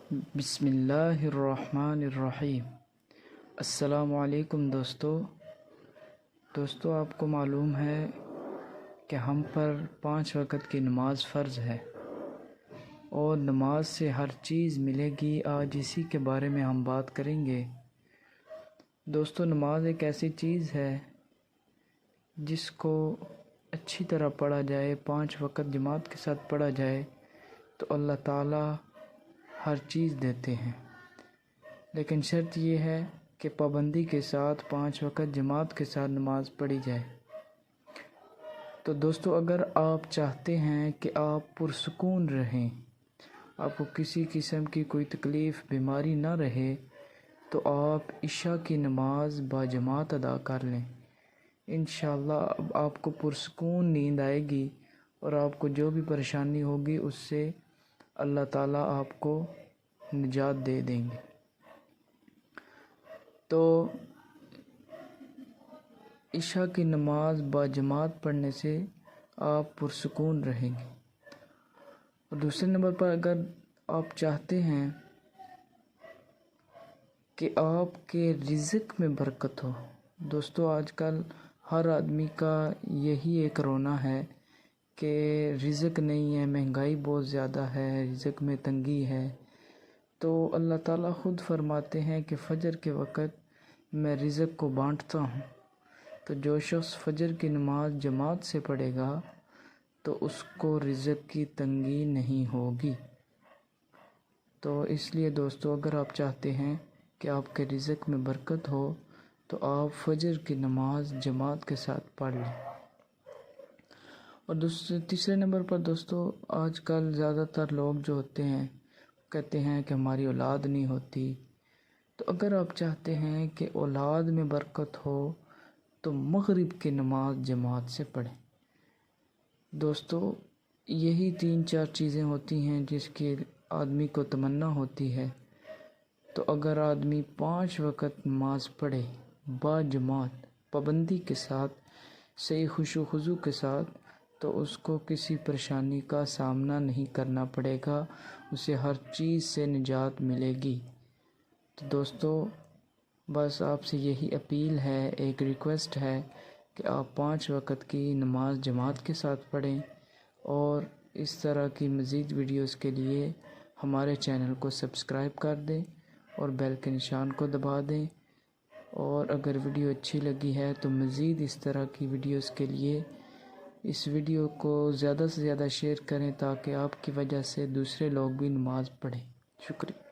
بسم اللہ الرحمن الرحیم۔ السلام علیکم دوستو، آپ کو معلوم ہے کہ ہم پر 5 وقت کی نماز فرض ہے اور نماز سے ہر چیز ملے گی۔ آج اسی کے بارے میں ہم بات کریں گے۔ دوستو، نماز ایک ایسی چیز ہے جس کو اچھی طرح پڑھا جائے، 5 وقت جماعت کے ساتھ پڑھا جائے تو اللہ تعالیٰ ہر چیز دیتے ہیں، لیکن شرط یہ ہے کہ پابندی کے ساتھ 5 وقت جماعت کے ساتھ نماز پڑھی جائے۔ تو دوستو، اگر آپ چاہتے ہیں کہ آپ پرسکون رہیں، آپ کو کسی قسم کی کوئی تکلیف بیماری نہ رہے، تو آپ عشاء کی نماز باجماعت ادا کر لیں۔ انشاءاللہ اب آپ کو پرسکون نیند آئے گی اور آپ کو جو بھی پریشانی ہوگی اس سے اللہ تعالیٰ آپ کو نجات دے دیں گے۔ تو عشاء کی نماز باجماعت پڑھنے سے آپ پرسکون رہیں گے۔ اور دوسرے نمبر پر، اگر آپ چاہتے ہیں کہ آپ کے رزق میں برکت ہو، دوستو آج کل ہر آدمی کا یہی ایک رونا ہے کہ رزق نہیں ہے، مہنگائی بہت زیادہ ہے، رزق میں تنگی ہے۔ تو اللہ تعالیٰ خود فرماتے ہیں کہ فجر کے وقت میں رزق کو بانٹتا ہوں، تو جو شخص فجر کی نماز جماعت سے پڑھے گا تو اس کو رزق کی تنگی نہیں ہوگی۔ تو اس لیے دوستو، اگر آپ چاہتے ہیں کہ آپ کے رزق میں برکت ہو تو آپ فجر کی نماز جماعت کے ساتھ پڑھ لیں۔ اور تیسرے نمبر پر دوستو، آج کل زیادہ تر لوگ جو ہوتے ہیں کہتے ہیں کہ ہماری اولاد نہیں ہوتی۔ تو اگر آپ چاہتے ہیں کہ اولاد میں برکت ہو تو مغرب کی نماز جماعت سے پڑھیں۔ دوستو، یہی 3-4 چیزیں ہوتی ہیں جس کی آدمی کو تمنا ہوتی ہے۔ تو اگر آدمی 5 وقت نماز پڑھے با جماعت، پابندی کے ساتھ، صحیح خشوع و خضوع کے ساتھ، تو اس کو کسی پریشانی کا سامنا نہیں کرنا پڑے گا، اسے ہر چیز سے نجات ملے گی۔ تو دوستو، بس آپ سے یہی اپیل ہے، ایک ریکویسٹ ہے کہ آپ 5 وقت کی نماز جماعت کے ساتھ پڑھیں، اور اس طرح کی مزید ویڈیوز کے لیے ہمارے چینل کو سبسکرائب کر دیں اور بیل کے نشان کو دبا دیں۔ اور اگر ویڈیو اچھی لگی ہے تو مزید اس طرح کی ویڈیوز کے لیے اس ویڈیو کو زیادہ سے زیادہ شیئر کریں تاکہ آپ کی وجہ سے دوسرے لوگ بھی نماز پڑھیں۔ شکریہ۔